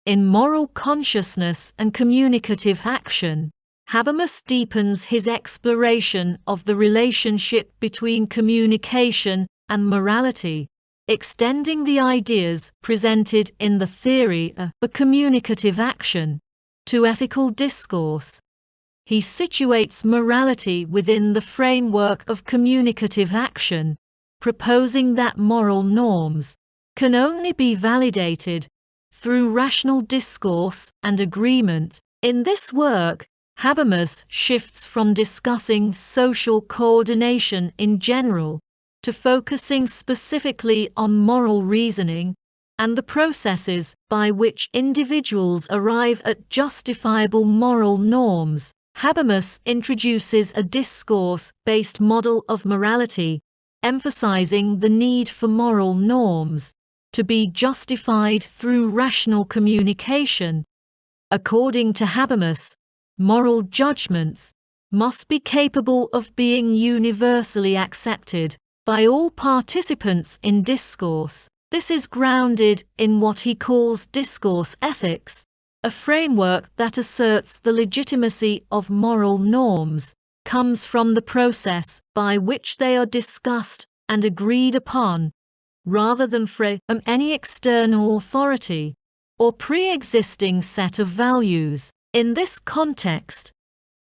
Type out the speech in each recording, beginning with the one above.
In Moral Consciousness and Communicative Action, Habermas deepens his exploration of the relationship between communication and morality, extending the ideas presented in the theory of communicative action to ethical discourse. He situates morality within the framework of communicative action, proposing that moral norms can only be validated through rational discourse and agreement. In this work, Habermas shifts from discussing social coordination in general to focusing specifically on moral reasoning and the processes by which individuals arrive at justifiable moral norms. Habermas introduces a discourse-based model of morality, emphasizing the need for moral norms to be justified through rational communication. According to Habermas, moral judgments must be capable of being universally accepted by all participants in discourse. This is grounded in what he calls discourse ethics, a framework that asserts the legitimacy of moral norms comes from the process by which they are discussed and agreed upon, rather than from any external authority or pre-existing set of values. In this context,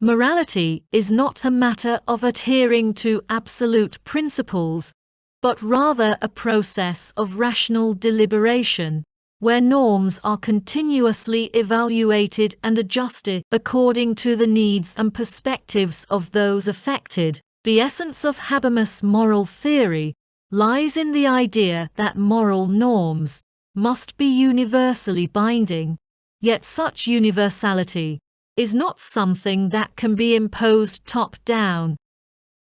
morality is not a matter of adhering to absolute principles, but rather a process of rational deliberation, where norms are continuously evaluated and adjusted according to the needs and perspectives of those affected. The essence of Habermas' moral theory lies in the idea that moral norms must be universally binding, yet such universality is not something that can be imposed top-down.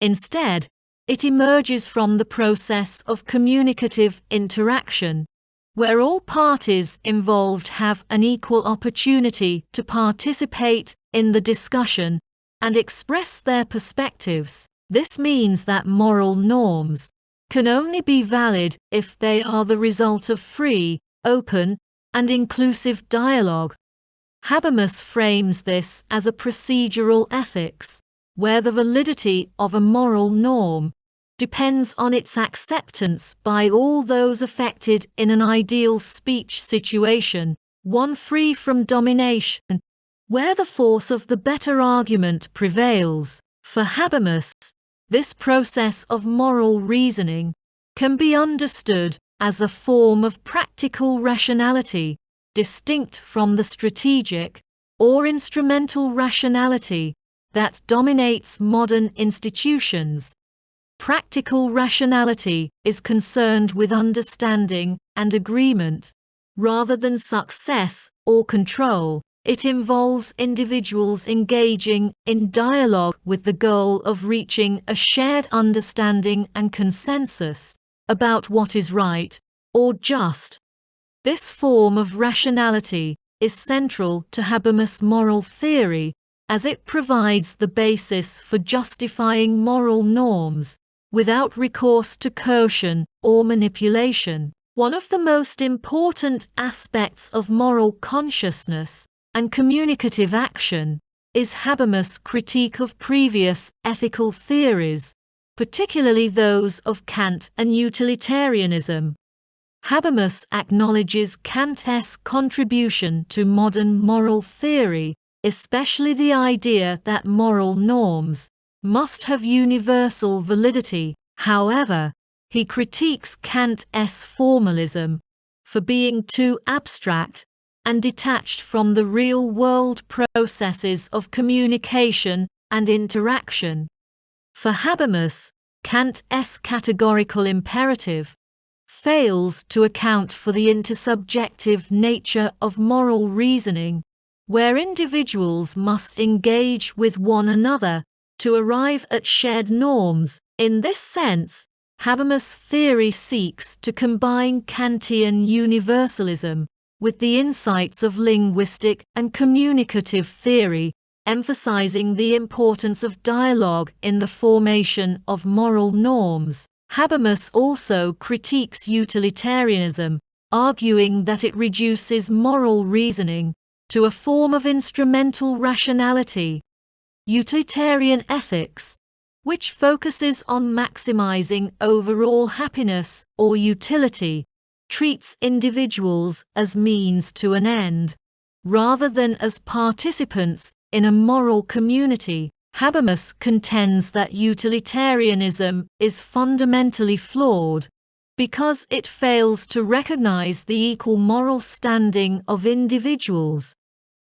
Instead, it emerges from the process of communicative interaction, where all parties involved have an equal opportunity to participate in the discussion and express their perspectives. This means that moral norms can only be valid if they are the result of free, open, and inclusive dialogue. Habermas frames this as a procedural ethics, where the validity of a moral norm depends on its acceptance by all those affected in an ideal speech situation, one free from domination, where the force of the better argument prevails. For Habermas, this process of moral reasoning can be understood as a form of practical rationality, distinct from the strategic or instrumental rationality that dominates modern institutions. Practical rationality is concerned with understanding and agreement, rather than success or control. It involves individuals engaging in dialogue with the goal of reaching a shared understanding and consensus about what is right or just. This form of rationality is central to Habermas' moral theory, as it provides the basis for justifying moral norms without recourse to coercion or manipulation. One of the most important aspects of moral consciousness and communicative action is Habermas' critique of previous ethical theories, particularly those of Kant and utilitarianism. Habermas acknowledges Kant's contribution to modern moral theory, especially the idea that moral norms must have universal validity. However, he critiques Kant's formalism for being too abstract and detached from the real-world processes of communication and interaction. For Habermas, Kant's categorical imperative fails to account for the intersubjective nature of moral reasoning, where individuals must engage with one another to arrive at shared norms. In this sense, Habermas' theory seeks to combine Kantian universalism with the insights of linguistic and communicative theory, emphasizing the importance of dialogue in the formation of moral norms. Habermas also critiques utilitarianism, arguing that it reduces moral reasoning to a form of instrumental rationality. Utilitarian ethics, which focuses on maximizing overall happiness or utility, treats individuals as means to an end, rather than as participants in a moral community. Habermas contends that utilitarianism is fundamentally flawed because it fails to recognize the equal moral standing of individuals.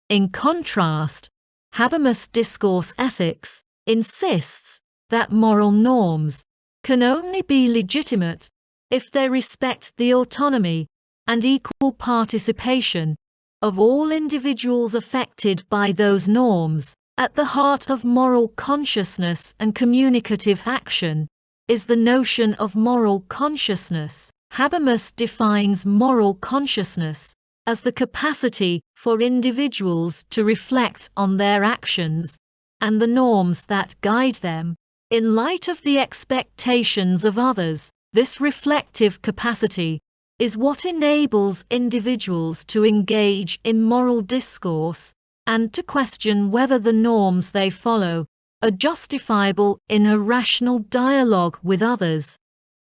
In contrast, Habermas' discourse ethics insists that moral norms can only be legitimate if they respect the autonomy and equal participation of all individuals affected by those norms. At the heart of moral consciousness and communicative action is the notion of moral consciousness. Habermas defines moral consciousness as the capacity for individuals to reflect on their actions and the norms that guide them in light of the expectations of others. This reflective capacity is what enables individuals to engage in moral discourse and to question whether the norms they follow are justifiable in a rational dialogue with others.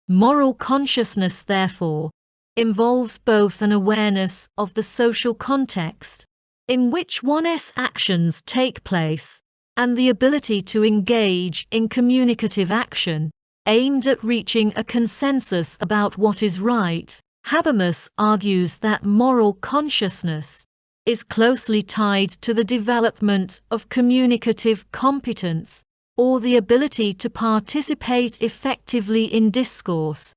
Moral consciousness, therefore, involves both an awareness of the social context in which one's actions take place and the ability to engage in communicative action aimed at reaching a consensus about what is right. Habermas argues that moral consciousness is closely tied to the development of communicative competence, or the ability to participate effectively in discourse.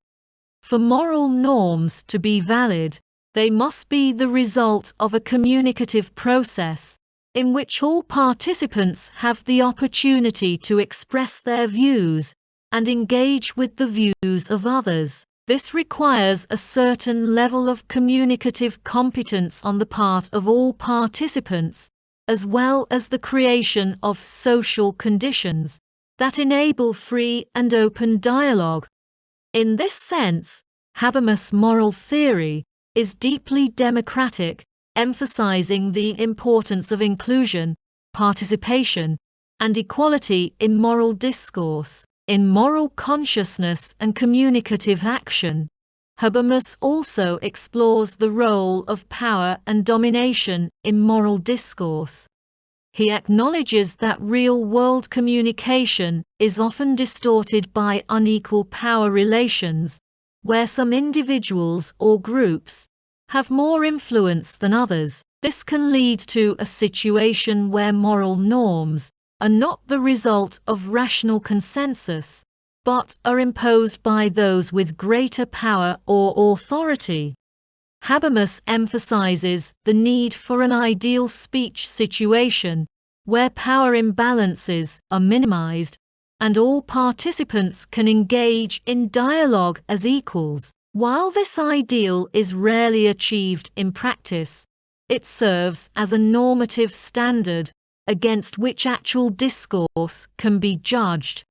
For moral norms to be valid, they must be the result of a communicative process in which all participants have the opportunity to express their views and engage with the views of others. This requires a certain level of communicative competence on the part of all participants, as well as the creation of social conditions that enable free and open dialogue. In this sense, Habermas' moral theory is deeply democratic, emphasizing the importance of inclusion, participation, and equality in moral discourse. In moral consciousness and communicative action, Habermas also explores the role of power and domination in moral discourse. He acknowledges that real-world communication is often distorted by unequal power relations, where some individuals or groups have more influence than others. This can lead to a situation where moral norms are not the result of rational consensus, but are imposed by those with greater power or authority. Habermas emphasizes the need for an ideal speech situation where power imbalances are minimized and all participants can engage in dialogue as equals. While this ideal is rarely achieved in practice, it serves as a normative standard against which actual discourse can be judged.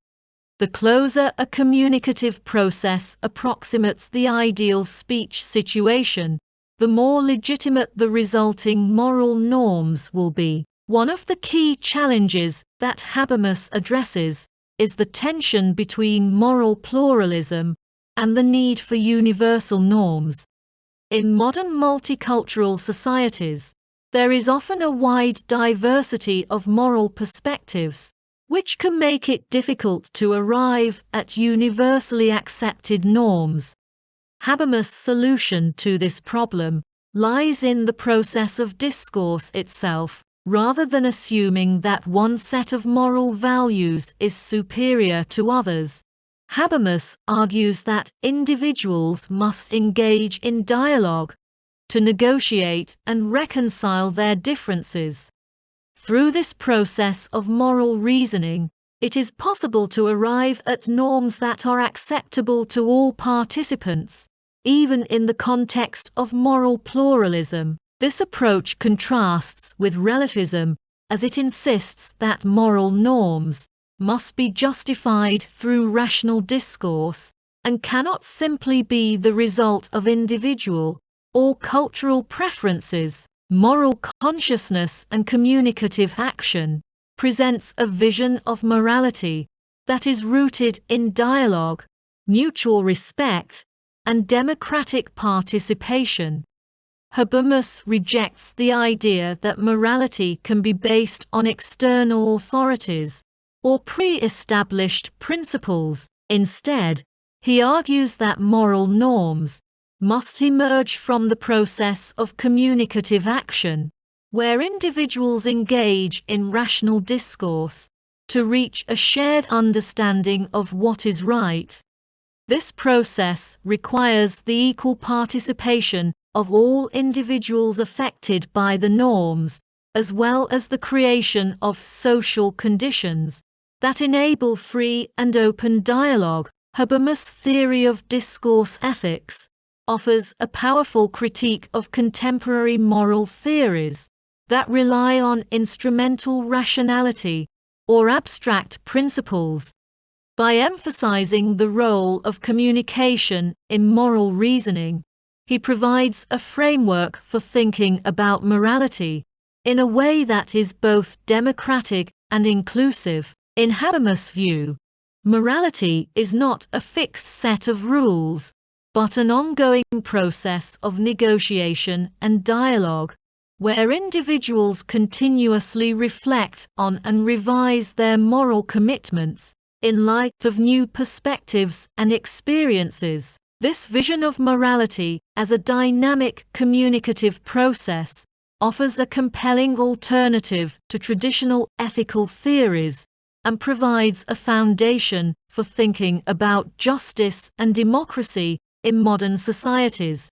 The closer a communicative process approximates the ideal speech situation, the more legitimate the resulting moral norms will be. One of the key challenges that Habermas addresses is the tension between moral pluralism and the need for universal norms. In modern multicultural societies, there is often a wide diversity of moral perspectives, which can make it difficult to arrive at universally accepted norms. Habermas' solution to this problem lies in the process of discourse itself, rather than assuming that one set of moral values is superior to others. Habermas argues that individuals must engage in dialogue to negotiate and reconcile their differences. Through this process of moral reasoning, it is possible to arrive at norms that are acceptable to all participants, even in the context of moral pluralism. This approach contrasts with relativism, as it insists that moral norms must be justified through rational discourse and cannot simply be the result of individual or cultural preferences. Moral consciousness and communicative action presents a vision of morality that is rooted in dialogue, mutual respect, and democratic participation. Habermas rejects the idea that morality can be based on external authorities or pre-established principles. Instead, he argues that moral norms must emerge from the process of communicative action, where individuals engage in rational discourse to reach a shared understanding of what is right. This process requires the equal participation of all individuals affected by the norms, as well as the creation of social conditions that enable free and open dialogue. Habermas' theory of discourse ethics offers a powerful critique of contemporary moral theories that rely on instrumental rationality or abstract principles. By emphasizing the role of communication in moral reasoning, he provides a framework for thinking about morality in a way that is both democratic and inclusive. In Habermas' view, morality is not a fixed set of rules, but an ongoing process of negotiation and dialogue, where individuals continuously reflect on and revise their moral commitments in light of new perspectives and experiences. This vision of morality as a dynamic communicative process offers a compelling alternative to traditional ethical theories and provides a foundation for thinking about justice and democracy in modern societies.